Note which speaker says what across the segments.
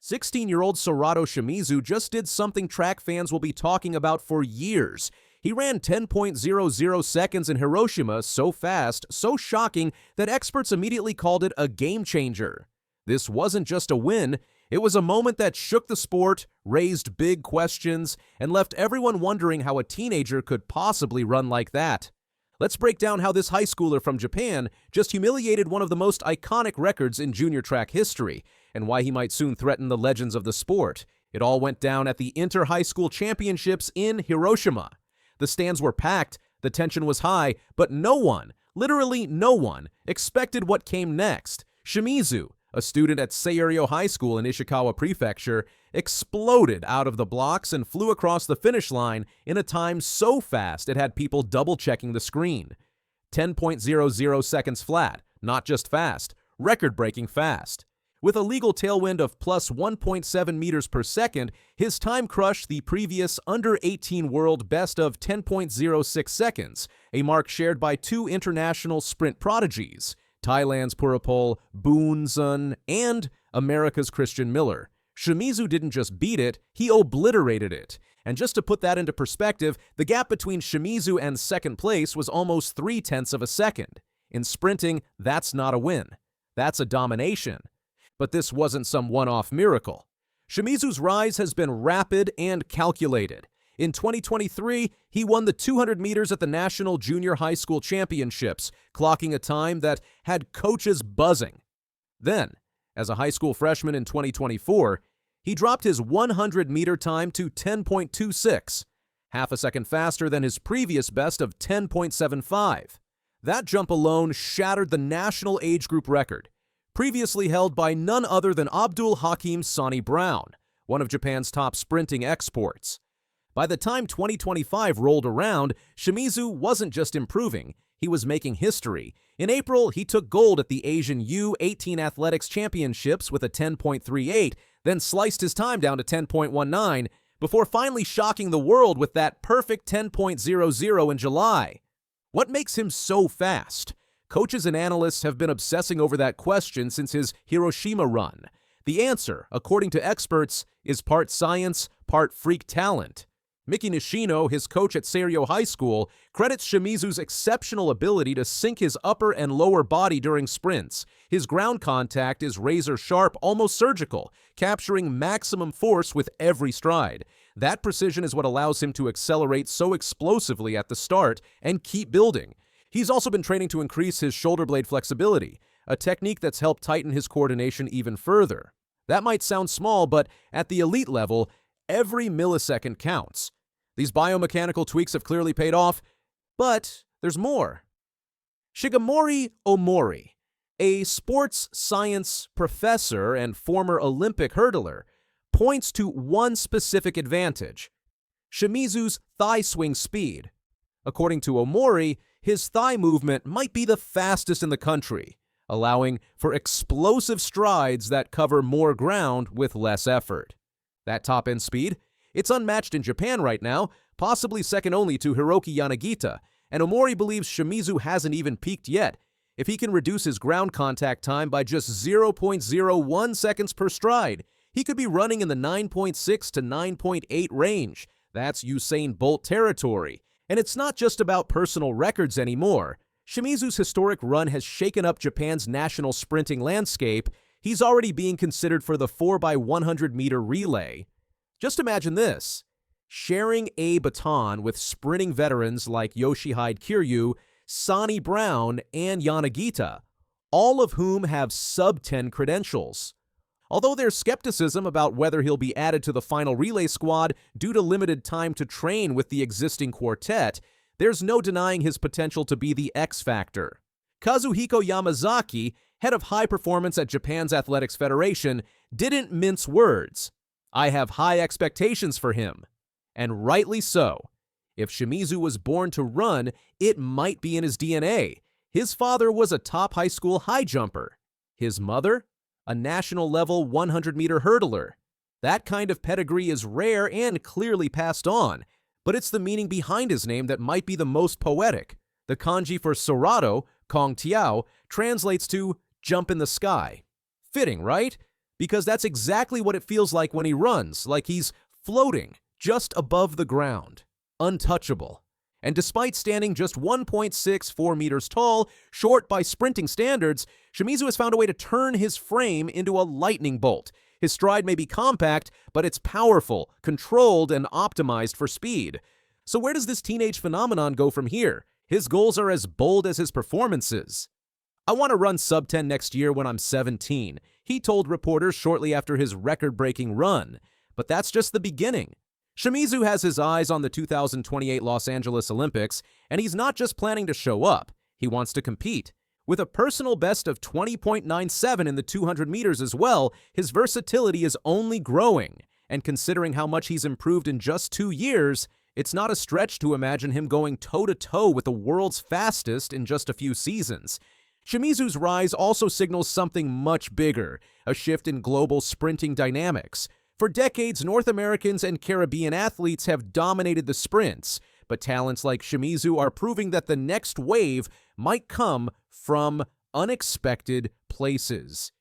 Speaker 1: "16-year-old Sorato Shimizu just did something track fans will be talking about for years. He ran 10.00 seconds in Hiroshima so fast, so shocking, that experts immediately called it a game changer. This wasn't just a win, it was a moment that shook the sport, raised big questions, and left everyone wondering how a teenager could possibly run like that. Let's break down how this high schooler from Japan just humiliated one of the most iconic records in junior track history, and why he might soon threaten the legends of the sport. It all went down at the Inter-High School Championships in Hiroshima. The stands were packed, the tension was high, but no one, literally no one, expected what came next. Shimizu, a student at Sorato High School in Ishikawa Prefecture, exploded out of the blocks and flew across the finish line in a time so fast it had people double-checking the screen. 10.00 seconds flat, not just fast, record-breaking fast. With a legal tailwind of plus 1.7 meters per second, his time crushed the previous under-18 world best of 10.06 seconds, a mark shared by two international sprint prodigies, Thailand's Purapol Boonsun and America's Christian Miller. Shimizu didn't just beat it, he obliterated it. And just to put that into perspective, the gap between Shimizu and second place was almost 0.3 of a second. In sprinting, that's not a win. That's a domination. But this wasn't some one-off miracle. Shimizu's rise has been rapid and calculated. In 2023, he won the 200 meters at the National Junior High School Championships, clocking a time that had coaches buzzing. Then, as a high school freshman in 2024, he dropped his 100-meter time to 10.26, half a second faster than his previous best of 10.75. That jump alone shattered the national age group record, previously held by none other than Abdul Hakim Sani Brown, one of Japan's top sprinting exports. By the time 2025 rolled around, Shimizu wasn't just improving, he was making history. In April, he took gold at the Asian U-18 Athletics Championships with a 10.38, then sliced his time down to 10.19, before finally shocking the world with that perfect 10.00 in July. What makes him so fast? Coaches and analysts have been obsessing over that question since his Hiroshima run. The answer, according to experts, is part science, part freak talent. Miki Nishino, his coach at Sorato High School, credits Shimizu's exceptional ability to sync his upper and lower body during sprints. His ground contact is razor-sharp, almost surgical, capturing maximum force with every stride. That precision is what allows him to accelerate so explosively at the start and keep building. He's also been training to increase his shoulder blade flexibility, a technique that's helped tighten his coordination even further. That might sound small, but at the elite level, every millisecond counts. These biomechanical tweaks have clearly paid off, but there's more. Shigemori Omori, a sports science professor and former Olympic hurdler, points to one specific advantage: Shimizu's thigh swing speed. According to Omori, his thigh movement might be the fastest in the country, allowing for explosive strides that cover more ground with less effort. That top-end speed, it's unmatched in Japan right now, possibly second only to Hiroki Yanagita, and Omori believes Shimizu hasn't even peaked yet. If he can reduce his ground contact time by just 0.01 seconds per stride, he could be running in the 9.6 to 9.8 range. That's Usain Bolt territory. And it's not just about personal records anymore. Shimizu's historic run has shaken up Japan's national sprinting landscape. He's already being considered for the 4x100-meter relay. Just imagine this: sharing a baton with sprinting veterans like Yoshihide Kiryu, Sani Brown, and Yanagita, all of whom have sub-10 credentials. Although there's skepticism about whether he'll be added to the final relay squad due to limited time to train with the existing quartet, there's no denying his potential to be the X factor. Kazuhiko Yamazaki, head of high performance at Japan's Athletics Federation, didn't mince words. I have high expectations for him. And rightly so. If Shimizu was born to run, it might be in his DNA. His father was a top high school high jumper. His mother? A national-level 100-meter hurdler. That kind of pedigree is rare and clearly passed on, but it's the meaning behind his name that might be the most poetic. The kanji for Sorato, Kong Tiao, translates to jump in the sky. Fitting, right? Because that's exactly what it feels like when he runs, like he's floating just above the ground. Untouchable. And despite standing just 1.64 meters tall, short by sprinting standards, Shimizu has found a way to turn his frame into a lightning bolt. His stride may be compact, but it's powerful, controlled, and optimized for speed. So where does this teenage phenomenon go from here? His goals are as bold as his performances. "I want to run sub-10 next year when I'm 17, he told reporters shortly after his record-breaking run. But that's just the beginning. Shimizu has his eyes on the 2028 Los Angeles Olympics, and he's not just planning to show up, he wants to compete. With a personal best of 20.97 in the 200 meters as well, his versatility is only growing. And considering how much he's improved in just 2 years, it's not a stretch to imagine him going toe-to-toe with the world's fastest in just a few seasons. Shimizu's rise also signals something much bigger, a shift in global sprinting dynamics. For decades, North Americans and Caribbean athletes have dominated the sprints, but talents like Shimizu are proving that the next wave might come from unexpected places.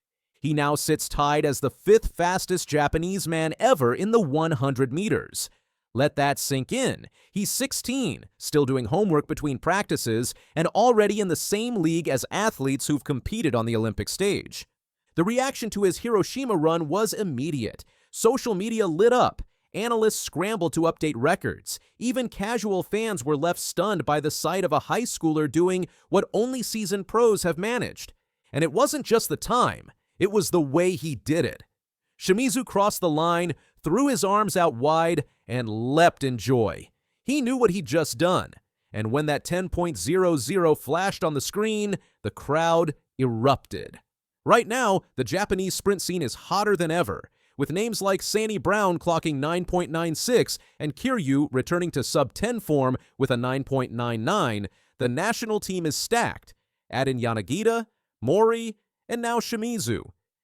Speaker 1: He now sits tied as the 5th fastest Japanese man ever in the 100 meters. Let that sink in. He's 16, still doing homework between practices, and already in the same league as athletes who've competed on the Olympic stage. The reaction to his Hiroshima run was immediate. Social media lit up. Analysts scrambled to update records. Even casual fans were left stunned by the sight of a high schooler doing what only seasoned pros have managed. And it wasn't just the time, it was the way he did it. Shimizu crossed the line, threw his arms out wide, and leapt in joy. He knew what he'd just done, and when that 10.00 flashed on the screen, the crowd erupted. Right now, the Japanese sprint scene is hotter than ever, with names like Sani Brown clocking 9.96 and Kiryu returning to sub-10 form with a 9.99, the national team is stacked. Add in Yanagita, Mori, and now Shimizu.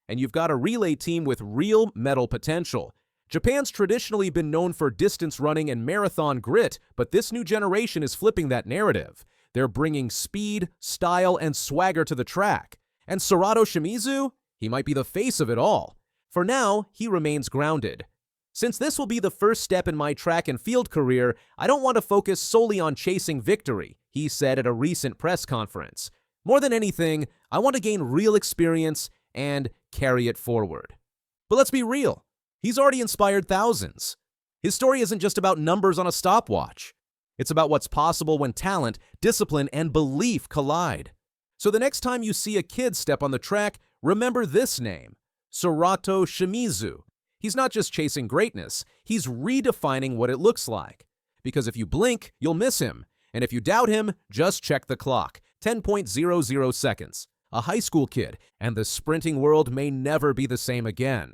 Speaker 1: And you've got a relay team with real medal potential. Japan's traditionally been known for distance running and marathon grit, but this new generation is flipping that narrative. They're bringing speed, style, and swagger to the track. And Sorato Shimizu? He might be the face of it all. For now, he remains grounded. "Since this will be the first step in my track and field career, I don't want to focus solely on chasing victory," he said at a recent press conference. "More than anything, I want to gain real experience and carry it forward." But let's be real. He's already inspired thousands. His story isn't just about numbers on a stopwatch. It's about what's possible when talent, discipline, and belief collide. So the next time you see a kid step on the track, remember this name, Sorato Shimizu. He's not just chasing greatness, he's redefining what it looks like. Because if you blink, you'll miss him. And if you doubt him, just check the clock, 10.00 seconds. A high school kid, and the sprinting world may never be the same again.